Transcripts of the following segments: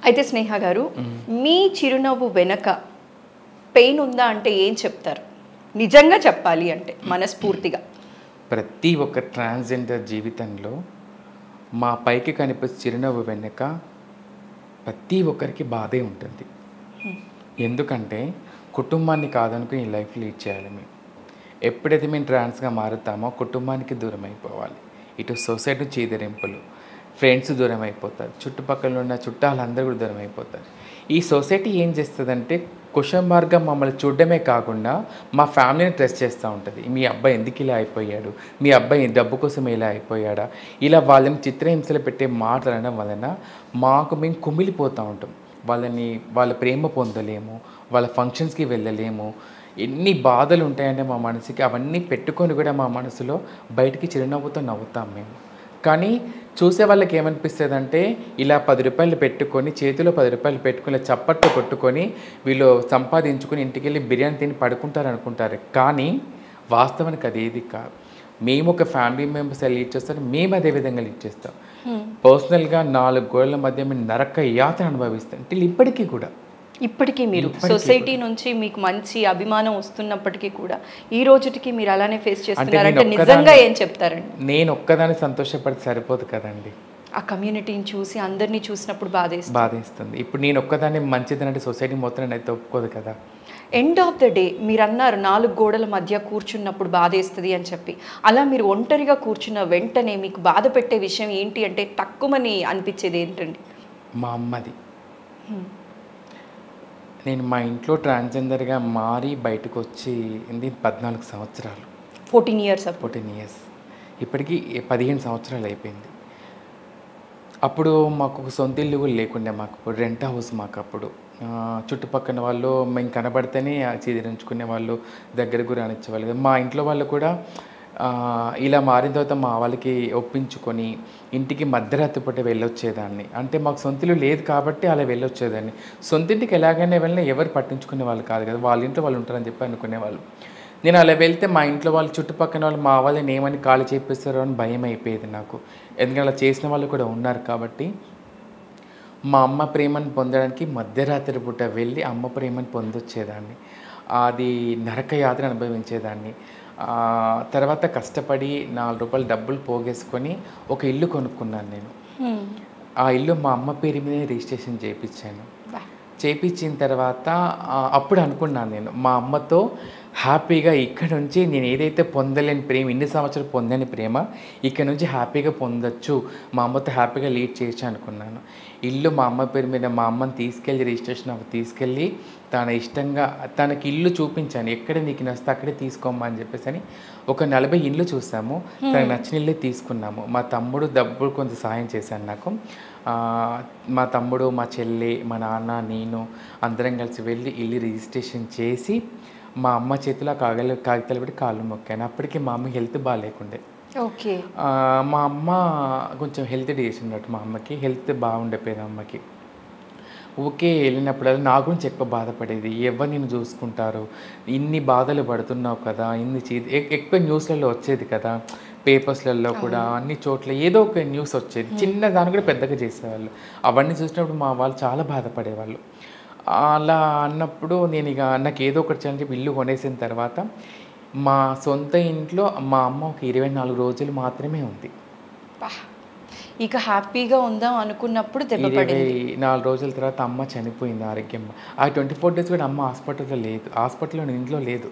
అయితే స్నేహ గారు, మీ చిరునవ్వు వెనక పెయిన్ ఉందా అంటే ఏం చెప్తారు? నిజంగా చెప్పాలి అంటే మనస్ఫూర్తిగా. ప్రతి ఒక్క ట్రాన్స్జెండర్ జీవితంలో మా పైకి కనిపించే చిరునవ్వు వెనుక ప్రతి ఒక్కరికి బాధే ఉంటుంది. ఎందుకంటే కుటుంబాన్ని కాదనుకుని ఈ లైఫ్ లీడ్ చేయాలి మేము. ఎప్పుడైతే మేము ట్రాన్స్గా మారుతామో కుటుంబానికి దూరం అయిపోవాలి. ఇటు సొసైటీ చీదరింపులు, ఫ్రెండ్స్ దూరం అయిపోతారు, చుట్టుపక్కల ఉన్న చుట్టాలందరూ కూడా దూరం అయిపోతారు. ఈ సొసైటీ ఏం చేస్తుందంటే క్వశ్చన్ మార్క్గా మమ్మల్ని చూడడమే కాకుండా మా ఫ్యామిలీని ట్రెస్ట్ చేస్తూ ఉంటుంది. మీ అబ్బాయి ఎందుకు ఇలా అయిపోయాడు, మీ అబ్బాయి డబ్బు కోసం ఇలా అయిపోయాడా, ఇలా వాళ్ళని చిత్రహింసలు పెట్టే మాటలు అనడం వలన మేము కుమిలిపోతూ ఉంటాం. వాళ్ళ ప్రేమ పొందలేము, వాళ్ళ ఫంక్షన్స్కి వెళ్ళలేము. ఎన్ని బాధలు ఉంటాయంటే మా మనసుకి, అవన్నీ పెట్టుకొని కూడా మా మనసులో బయటికి చిరునవ్వుతో నవ్వుతాం మేము. కానీ చూసే వాళ్ళకి ఏమనిపిస్తుంది అంటే ఇలా 10 రూపాయలు పెట్టుకొని, చేతిలో 10 రూపాయలు పెట్టుకుని చప్పట్లు కొట్టుకొని వీళ్ళు సంపాదించుకొని ఇంటికి వెళ్ళి బిర్యానీ తిని పడుకుంటారు అనుకుంటారు. కానీ వాస్తవానికి అది ఏది కాదు. మేము ఒక ఫ్యామిలీ మెంబర్స్ లీడ్ చేస్తాం, మేము అదే విధంగా లీడ్ చేస్తాం. పర్సనల్గా 4 గోడల మధ్య మేము నరక యాతన అనుభవిస్తాం అంటే ఇప్పటికీ మీరు సొసైటీ నుంచి మీకు మంచి అభిమానం వస్తున్నప్పటికీ కూడా ఈ రోజుకి మీరు అలానే ఫేస్ చేస్తున్నారంటే నిజంగా ఏం చెప్తారండి? నేను ఒక్కదాన్ని సంతోషపడి సరిపోదు కదండి. ఆ కమ్యూనిటీని చూసి అందరినీ చూసినప్పుడు బాధేస్తుంది. ఇప్పుడు నేను ఒక్కదాన్ని మంచిదనంటే సొసైటీ మొత్తం అయితే ఒప్పుకోదు కదా. ఎండ్ ఆఫ్ ద డే మీరు అన్నారు 4 గోడల మధ్య కూర్చున్నప్పుడు బాధేస్తుంది అని చెప్పి. అలా మీరు ఒంటరిగా కూర్చున్న వెంటనే మీకు బాధ పెట్టే విషయం ఏంటి అంటే తక్కువని అనిపించేది ఏంటండి? మా అమ్మది. నేను మా ఇంట్లో ట్రాన్స్జెండర్గా మారి బయటకు వచ్చి 14 సంవత్సరాలు, 14 ఇయర్స్, ఇప్పటికీ 15 సంవత్సరాలు అయిపోయింది. అప్పుడు మాకు ఒక సొంత ఇల్లు కూడా లేకుండే, మాకు రెంట్ హౌస్. మాకు అప్పుడు చుట్టుపక్కల వాళ్ళు మేము కనబడితేనే చీదరించుకునే వాళ్ళు, దగ్గర కూడా అనిచ్చేవాళ్ళు. మా ఇంట్లో వాళ్ళు కూడా ఇలా మారిన తర్వాత మా వాళ్ళకి ఒప్పించుకొని ఇంటికి మధ్యరాత్రి పూట వెళ్ళొచ్చేదాన్ని. అంటే మాకు సొంతలు లేదు కాబట్టి అలా వెళ్ళొచ్చేదాన్ని. సొంతింటికి ఎలాగైనా వెళ్ళినా ఎవరు పట్టించుకునే వాళ్ళు కాదు కదా, వాళ్ళ ఇంట్లో వాళ్ళు ఉంటారని చెప్పి అనుకునేవాళ్ళు. నేను అలా వెళ్తే మా ఇంట్లో వాళ్ళు, చుట్టుపక్కల వాళ్ళు మా వాళ్ళని ఏమని ఖాళీ చేపిస్తారో అని భయం అయిపోయేది నాకు. ఎందుకంటే అలా చేసిన వాళ్ళు కూడా ఉన్నారు కాబట్టి. మా అమ్మ ప్రేమను పొందడానికి మధ్యరాత్రి పూట వెళ్ళి అమ్మ ప్రేమను పొందొచ్చేదాన్ని. అది నరక యాత్ర అనుభవించేదాన్ని. తర్వాత కష్టపడి 4 రూపాయలు డబ్బులు పోగేసుకొని ఒక ఇల్లు కొనుక్కున్నాను నేను. ఆ ఇల్లు మా అమ్మ పేరు మీద రిజిస్ట్రేషన్ చేయించాను. చేయించిన తర్వాత అప్పుడు అనుకున్నాను నేను మా అమ్మతో హ్యాపీగా ఇక్కడ నుంచి నేను ఏదైతే పొందలేని ప్రేమ, ఇన్ని సంవత్సరాలు పొందని ప్రేమ ఇక్కడ నుంచి హ్యాపీగా పొందొచ్చు, మా అమ్మతో హ్యాపీగా లీడ్ చేయొచ్చు అనుకున్నాను. ఇల్లు మా అమ్మ పేరు మీద మా అమ్మని తీసుకెళ్ళి రిజిస్ట్రేషన్ తీసుకెళ్ళి తన ఇష్టంగా తనకి ఇల్లు చూపించాను. ఎక్కడ నీకు నచ్చితే అక్కడే తీసుకోమ్మా అని చెప్పేసి అని ఒక 40 ఇల్లు చూసాము. తనకు నచ్చిన ఇల్లే తీసుకున్నాము. మా తమ్ముడు డబ్బులు కొంత సాయం చేశాను నాకు. మా తమ్ముడు, మా చెల్లి, మా నాన్న, నేను అందరం కలిసి వెళ్ళి ఇల్లు రిజిస్ట్రేషన్ చేసి మా అమ్మ చేతిలో కాగితాలు పెట్టి కాళ్ళు మొక్కాను. అప్పటికి మా అమ్మ హెల్త్ బాగాలేకుండే. మా అమ్మ కొంచెం హెల్త్ డీస్ ఉన్నట్టు, మా అమ్మకి హెల్త్ బాగుండిపోయేది. అమ్మకి ఊకే వెళ్ళినప్పుడల్లా నా గురించి ఎక్కువ బాధపడేది. ఎవరు నేను చూసుకుంటారు, ఇన్ని బాధలు పడుతున్నావు కదా, ఎక్కువ న్యూస్లలో వచ్చేది కదా, పేపర్స్లలో కూడా అన్ని చోట్ల ఏదో ఒక న్యూస్ వచ్చేది. చిన్న దాన్ని కూడా పెద్దగా చేసేవాళ్ళు. అవన్నీ చూసినప్పుడు మా వాళ్ళు చాలా బాధపడేవాళ్ళు. అలా అన్నప్పుడు నేను ఇక నాకు ఏదో ఒకటి చేయాలని చెప్పి ఇల్లు కొనేసిన తర్వాత మా సొంత ఇంట్లో మా అమ్మ ఒక 24 రోజులు మాత్రమే ఉంది. ఇక హ్యాపీగా ఉందాం అనుకున్నప్పుడు 24 రోజుల తర్వాత అమ్మ చనిపోయింది ఆరోగ్యం. ఆ 24 డేస్ కూడా అమ్మ హాస్పిటల్లో లేదు, హాస్పిటల్లో ఇంట్లో లేదు.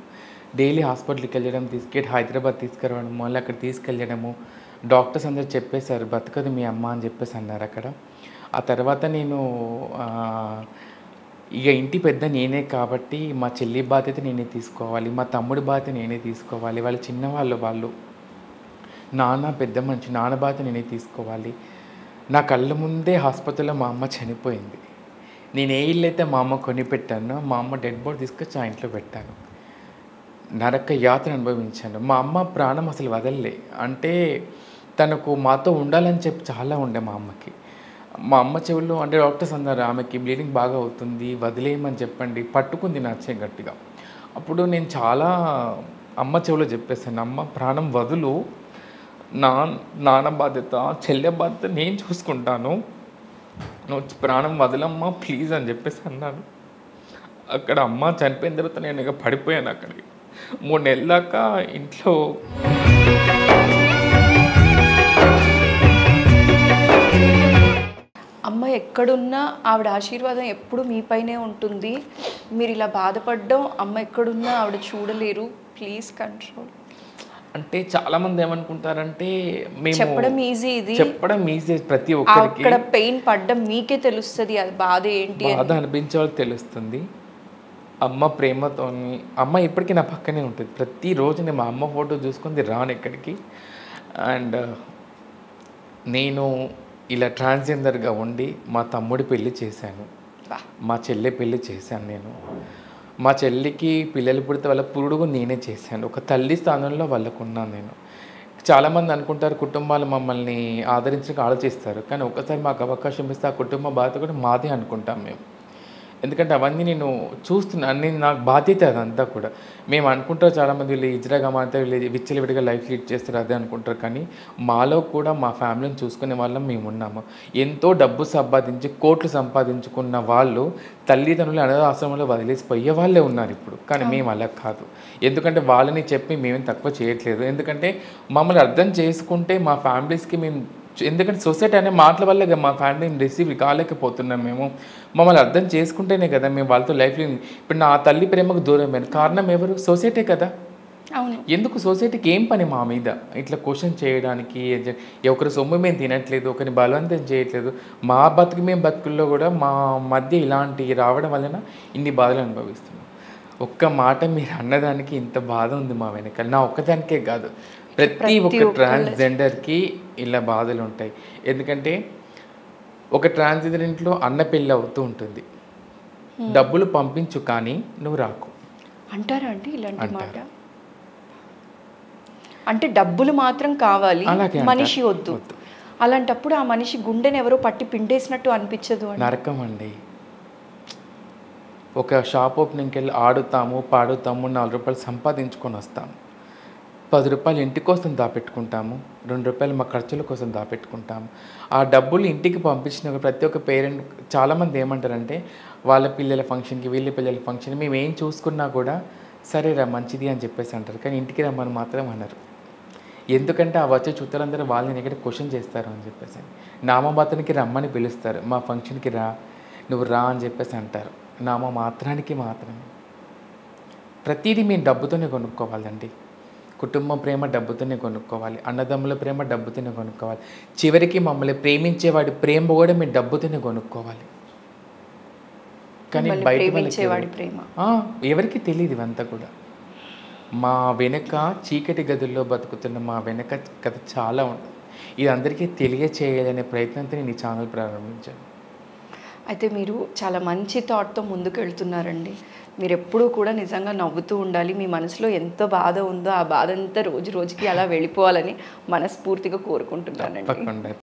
డైలీ హాస్పిటల్కి వెళ్ళడం, హైదరాబాద్ తీసుకురావడం, మళ్ళీ అక్కడ తీసుకెళ్ళడము. డాక్టర్స్ అందరూ చెప్పేశారు బతకదు మీ అమ్మ అని చెప్పేసి అన్నారు అక్కడ. ఆ తర్వాత నేను ఇక ఇంటి పెద్ద నేనే కాబట్టి మా చెల్లి బాధ్యత నేనే తీసుకోవాలి, మా తమ్ముడి బాధ్యత నేనే తీసుకోవాలి, వాళ్ళు చిన్నవాళ్ళు, నాన్న పెద్ద మనిషి, నాన్న బాధ్యత నేనే తీసుకోవాలి. నా కళ్ళ ముందే హాస్పిటల్లో మా అమ్మ చనిపోయింది. నేను ఏ ఇల్లు అయితే మా అమ్మ కొనిపెట్టానో మా అమ్మ డెడ్ బాడీ తీసుకొచ్చి ఆ ఇంట్లో పెట్టాను. నరక యాత్ర అనుభవించాను. మా అమ్మ ప్రాణం అసలు వదలలే. అంటే తనకు మాతో ఉండాలని చెప్పి చాలా ఉండే మా అమ్మకి. మా అమ్మ చెవుల్లో అంటే డాక్టర్స్ అన్నారు ఆమెకి బ్లీడింగ్ బాగా అవుతుంది, వదిలేయమని చెప్పండి. పట్టుకుంది నా చెయ్యి గట్టిగా. అప్పుడు నేను చాలా అమ్మ చెవులో చెప్పేసాను, అమ్మ ప్రాణం వదులు, నాన్న బాధ్యత, చెల్లె బాధ్యత నేను చూసుకుంటాను, నువ్వు ప్రాణం వదలమ్మా ప్లీజ్ అని చెప్పేసి అన్నాను. అక్కడ అమ్మ చనిపోయిన తర్వాత నేను ఇక పడిపోయాను అక్కడికి. 3 నెలల దాకా ఇంట్లో అమ్మ ఎక్కడున్నా ఆవిడ ఆశీర్వాదం ఎప్పుడు మీపైనే ఉంటుంది. మీరు ఇలా బాధపడడం అమ్మ ఎక్కడున్నా ఆవిడ చూడలేరు. Please control. అంటే చాలామంది ఏమనుకుంటారంటే మేము చెప్పడం ఈజీ, ఇది చెప్పడం ఈజీ ప్రతి ఒక్కరికి. అక్కడ పెయిన్ పడ్డం మీకే తెలుస్తుంది, అది బాధ ఏంటి బాధ అనిపించే వాళ్ళకి తెలుస్తుంది. అమ్మ ప్రేమతోని అమ్మ ఇప్పటికీ నా పక్కనే ఉంటుంది. ప్రతిరోజు నేను మా అమ్మ ఫోటో చూసుకుంది రాను ఎక్కడికి. అండ్ నేను ఇలా ట్రాన్స్జెండర్గా ఉండి మా తమ్ముడి పెళ్ళి చేశాను, మా చెల్లె పెళ్ళి చేశాను. నేను మా చెల్లికి పిల్లలు పుడితే వాళ్ళ పురుడుగు నేనే చేశాను. ఒక తల్లి స్థానంలో వాళ్ళకు ఉన్నాను నేను. చాలామంది అనుకుంటారు కుటుంబాలు మమ్మల్ని ఆదరించక ఆలోచిస్తారు, కానీ ఒకసారి మాకు అవకాశం ఇస్తే ఆ కుటుంబ బాధ్యత కూడా మాదే అనుకుంటాం మేము. ఎందుకంటే అవన్నీ నేను చూస్తున్నాను, నేను నాకు బాధ్యత అదంతా కూడా. మేము అనుకుంటారు చాలామంది వీళ్ళు ఇజ్రాగా మాత్రం వీళ్ళు విచ్చలవిడిగా లైఫ్ లీడ్ చేస్తారు అదే అనుకుంటారు, కానీ మాలో కూడా మా ఫ్యామిలీని చూసుకునే వాళ్ళం మేము ఉన్నాము. ఎంతో డబ్బు సంపాదించి కోట్లు సంపాదించుకున్న వాళ్ళు తల్లిదండ్రులు అనాథాశ్రమంలో వదిలేసి పోయే వాళ్ళే ఉన్నారు ఇప్పుడు. కానీ మేము అలా కాదు, ఎందుకంటే వాళ్ళని చెప్పి మేమేం తక్కువ చేయట్లేదు. ఎందుకంటే మమ్మల్ని అర్థం చేసుకుంటే మా ఫ్యామిలీస్కి మేము, ఎందుకంటే సొసైటీ అనే మాటల వల్ల మా ఫ్యామిలీని రిసీవ్ కాలేకపోతున్నాం మేము. మమ్మల్ని అర్థం చేసుకుంటేనే కదా మేము వాళ్ళతో లైఫ్లో. ఇప్పుడు నా తల్లి ప్రేమకు దూరమైన కారణం ఎవరు? సొసైటీ కదా. అవును. ఎందుకు సొసైటీకి ఏం పని మా మీద ఇట్లా క్వశ్చన్ చేయడానికి? ఒకరి సొమ్ము మేము తినట్లేదు, ఒకరిని బలవంతం చేయట్లేదు. మా బతుకు మేము బతుకుల్లో కూడా మా మధ్య ఇలాంటి రావడం వలన ఇన్ని బాధలు అనుభవిస్తున్నాం. ఒక్క మాట మీరు అన్నదానికి ఇంత బాధ ఉంది మా వెనకాల. నా ఒక్కదానికే కాదు, ప్రతి ఒక్క ట్రాన్స్జెండర్కి ఇలా బాధలు ఉంటాయి. ఎందుకంటే ఒక ట్రాన్స్జెండర్ ఇంట్లో అన్న పెళ్ళి అవుతూ ఉంటుంది, డబ్బులు పంపించు కానీ నువ్వు రాకు అంటారా అండి ఇలాంటి మాట? అంటే డబ్బులు మాత్రం కావాలి, మనిషి వద్దు. అలాంటప్పుడు ఆ మనిషి గుండెని ఎవరో పట్టి పిండేసినట్టు అనిపించదు? నరకం అండి. ఒక షాప్ ఓపెనింగ్కి వెళ్ళి ఆడుతాము పాడుతాము, 4 రూపాయలు సంపాదించుకొని వస్తాము. 10 రూపాయలు ఇంటి కోసం దాపెట్టుకుంటాము, 2 రూపాయలు మా ఖర్చుల కోసం దాపెట్టుకుంటాము. ఆ డబ్బులు ఇంటికి పంపించిన ప్రతి ఒక్క పేరెంట్ చాలామంది ఏమంటారంటే వాళ్ళ పిల్లల ఫంక్షన్కి వీళ్ళ పిల్లల ఫంక్షన్ మేము ఏం చూసుకున్నా కూడా సరేరా మంచిది అని చెప్పేసి అంటారు, కానీ ఇంటికి రమ్మని మాత్రం అనరు. ఎందుకంటే ఆ వచ్చే చుట్టాలందరూ వాళ్ళని ఇక్కడ క్వశ్చన్ చేస్తారు అని చెప్పేసి. నామమాత్రానికి రమ్మని పిలుస్తారు, మా ఫంక్షన్కి రా నువ్వు రా అని చెప్పేసి అంటారు. నామమాత్రానికి మాత్రమే. ప్రతిదీ మేము డబ్బుతోనే కొనుక్కోవాలండి. కుటుంబం ప్రేమ డబ్బుతోనే కొనుక్కోవాలి, అన్నదమ్ముల ప్రేమ డబ్బుతోనే కొనుక్కోవాలి, చివరికి మమ్మల్ని ప్రేమించేవాడి ప్రేమ కూడా మేము డబ్బుతోనే కొనుక్కోవాలి. కానీ బయట ప్రేమ ఎవరికి తెలియదు ఇవంతా కూడా. మా వెనక చీకటి గదుల్లో బతుకుతున్న మా వెనక కథ చాలా ఉంటుంది. ఇది అందరికీ తెలియచేయాలనే ప్రయత్నంతో నేను ఈ ఛానల్ ప్రారంభించాను. అయితే మీరు చాలా మంచి థాట్తో ముందుకు వెళ్తున్నారండి. మీరు ఎప్పుడూ కూడా నిజంగా నవ్వుతూ ఉండాలి. మీ మనసులో ఎంత బాధ ఉందో ఆ బాధ అంతా రోజు రోజుకి అలా వెళ్ళిపోవాలని మనస్ఫూర్తిగా కోరుకుంటున్నానండి.